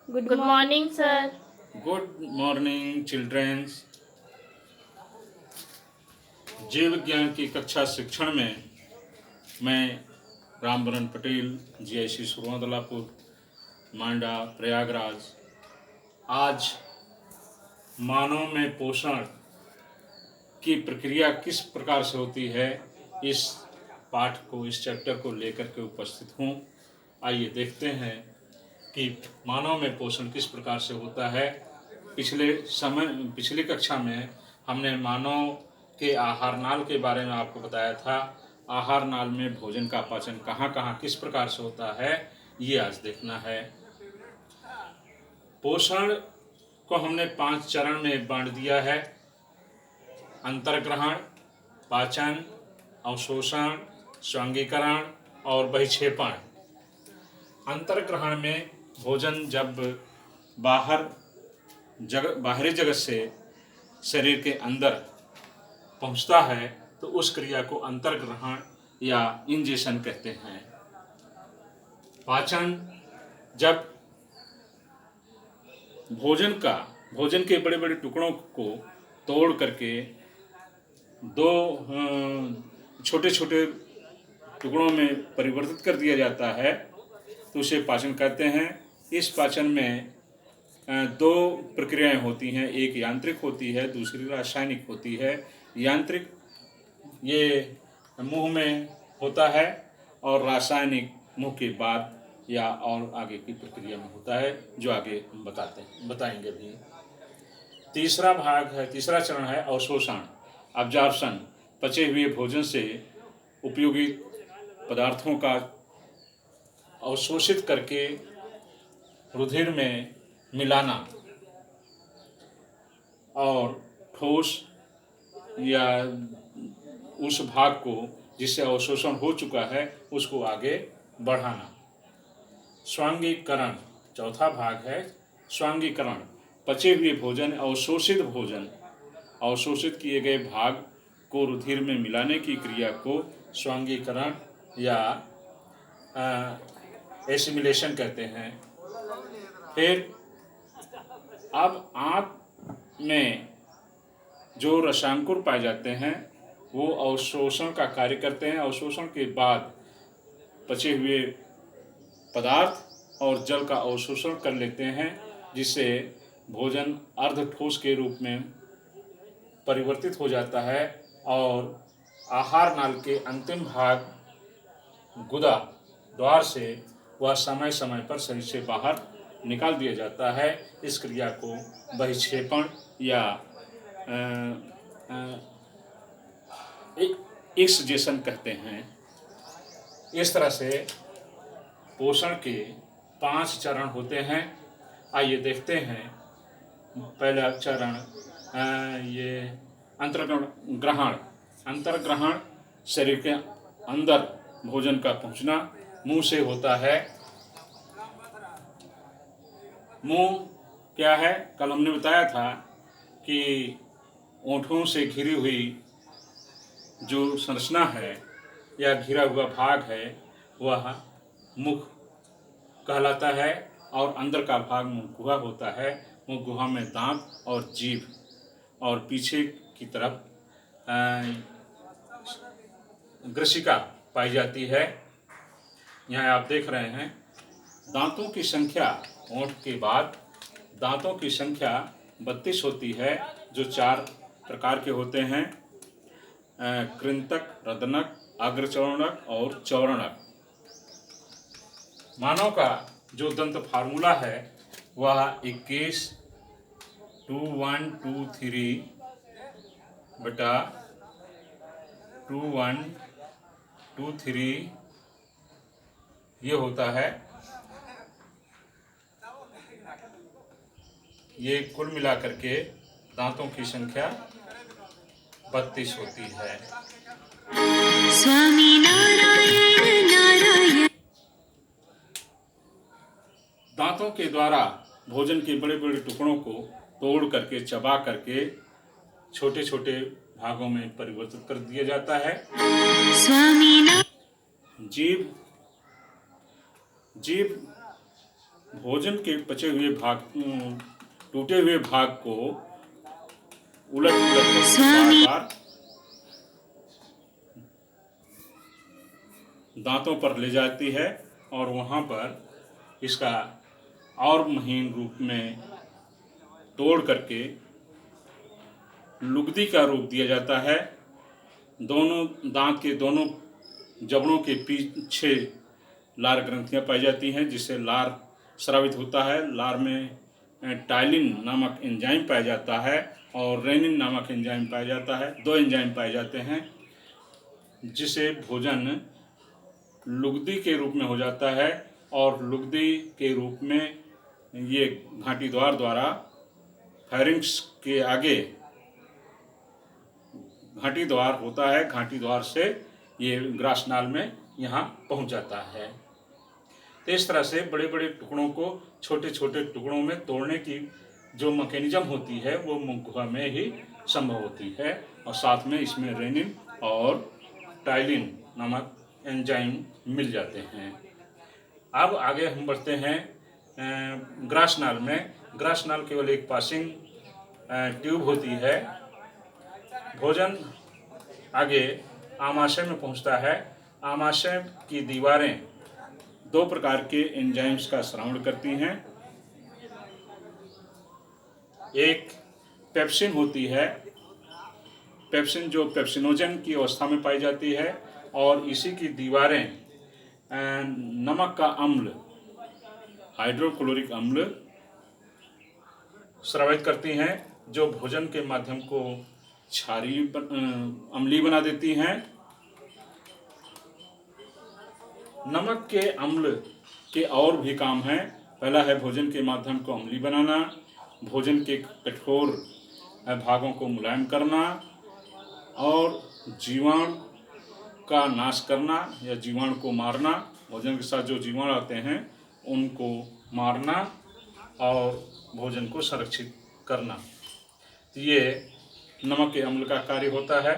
Good morning, sir. Good morning childrens. जीव विज्ञान की कक्षा शिक्षण में मैं रामबरन पटेल, जीआईसी सुरवादलापुर, मांडा, प्रयागराज, आज मानव में पोषण की प्रक्रिया किस प्रकार से होती है, इस पाठ को, इस चैप्टर को लेकर के उपस्थित हूँ। आइए देखते हैं कि मानव में पोषण किस प्रकार से होता है। पिछली कक्षा में हमने मानव के आहार नाल के बारे में आपको बताया था। आहार नाल में भोजन का पाचन कहाँ कहाँ किस प्रकार से होता है, ये आज देखना है। पोषण को हमने 5 चरण में बांट दिया है: अंतर्ग्रहण, पाचन, अवशोषण, स्वांगीकरण और बहिक्षेपण। अंतर्ग्रहण में भोजन जब बाहरी जगत से शरीर के अंदर पहुंचता है तो उस क्रिया को अंतर्ग्रहण या इंजेशन कहते हैं। पाचन, जब भोजन के बड़े बड़े टुकड़ों को तोड़ करके दो छोटे छोटे टुकड़ों में परिवर्तित कर दिया जाता है तो उसे पाचन कहते हैं। इस पाचन में 2 प्रक्रियाएं होती हैं, एक यांत्रिक होती है, दूसरी रासायनिक होती है। यांत्रिक ये मुंह में होता है और रासायनिक मुंह के बाद या और आगे की प्रक्रिया में होता है, जो आगे हम बताएंगे भी। तीसरा चरण है अवशोषण, अब्जॉर्प्शन। पचे हुए भोजन से उपयोगी पदार्थों का अवशोषित करके रुधिर में मिलाना और ठोस या उस भाग को जिससे अवशोषण हो चुका है उसको आगे बढ़ाना। स्वांगीकरण चौथा भाग है। स्वांगीकरण, पचे हुए भोजन, अवशोषित किए गए भाग को रुधिर में मिलाने की क्रिया को स्वांगीकरण या एसिमिलेशन कहते हैं। फिर अब आँत में जो रसांकुर पाए जाते हैं वो अवशोषण का कार्य करते हैं। अवशोषण के बाद पचे हुए पदार्थ और जल का अवशोषण कर लेते हैं, जिससे भोजन अर्ध ठोस के रूप में परिवर्तित हो जाता है और आहार नाल के अंतिम भाग गुदा द्वार से वह समय समय पर शरीर से बाहर निकाल दिया जाता है। इस क्रिया को बहिक्षेपण या एक्सजेशन कहते हैं। इस तरह से पोषण के 5 चरण होते हैं। आइए देखते हैं। पहला चरण ये अंतर्ग्रहण शरीर के अंदर भोजन का पहुंचना मुंह से होता है। मुंह क्या है, कल हमने बताया था कि ओंठों से घिरी हुई जो संरचना है या घिरा हुआ भाग है वह मुख कहलाता है और अंदर का भाग मुंह गुहा होता है। मुंह गुहा में दांत और जीभ और पीछे की तरफ ग्रसिका पाई जाती है। यहाँ आप देख रहे हैं दांतों की संख्या, ओंठ के बाद दांतों की संख्या 32 होती है, जो 4 प्रकार के होते हैं: कृंतक, रदनक, अग्रचौर्णक और चौर्णक। मानव का जो दंत फार्मूला है वह 21 2123 बटा 2123 ये होता है। ये कुल मिलाकर के दांतों की संख्या 32 होती है। स्वामी नारायण नारायण। दांतों के द्वारा भोजन के बड़े बड़े टुकड़ों को तोड़ करके, चबा करके छोटे छोटे भागों में परिवर्तित कर दिया जाता है। जीभ भोजन के बचे हुए भाग, टूटे हुए भाग को उलट पुलट करके बार बार दांतों पर ले जाती है और वहाँ पर इसका और महीन रूप में तोड़ करके लुगदी का रूप दिया जाता है। दोनों दांत के दोनों जबड़ों के पीछे लार ग्रंथियां पाई जाती हैं, जिससे लार स्रावित होता है। लार में टाइलिन नामक एंजाइम पाया जाता है और रेनिन नामक एंजाइम पाया जाता है। दो एंजाइम पाए जाते हैं, जिसे भोजन लुगदी के रूप में हो जाता है और लुगदी के रूप में ये घाटी द्वार द्वारा फेरिंक्स के आगे घाटी द्वार होता है। घाटी द्वार से ये ग्रासनाल में यहाँ पहुँच जाता है। तो इस तरह से बड़े बड़े टुकड़ों को छोटे छोटे टुकड़ों में तोड़ने की जो मैकेनिज्म होती है वो मुख गुहा में ही संभव होती है और साथ में इसमें रेनिन और टाइलिन नामक एंजाइम मिल जाते हैं। अब आगे हम बढ़ते हैं ग्रासनाल में। ग्रासनाल केवल एक पासिंग ट्यूब होती है। भोजन आगे आमाशय में पहुंचता है। आमाशय की दीवारें दो प्रकार के एंजाइम्स का श्रवण करती हैं। एक पेप्सिन होती है, पेप्सिन जो पेप्सिनोजन की अवस्था में पाई जाती है, और इसी की दीवारें नमक का अम्ल, हाइड्रोक्लोरिक अम्ल स्रावित करती हैं, जो भोजन के माध्यम को क्षारीय अम्लीय बना देती हैं। नमक के अम्ल के और भी काम हैं। पहला है भोजन के माध्यम को अम्लीय बनाना, भोजन के कठोर भागों को मुलायम करना और जीवाणु का नाश करना या जीवाणु को मारना। भोजन के साथ जो जीवाणु आते हैं उनको मारना और भोजन को संरक्षित करना। तो ये नमक के अम्ल का कार्य होता है।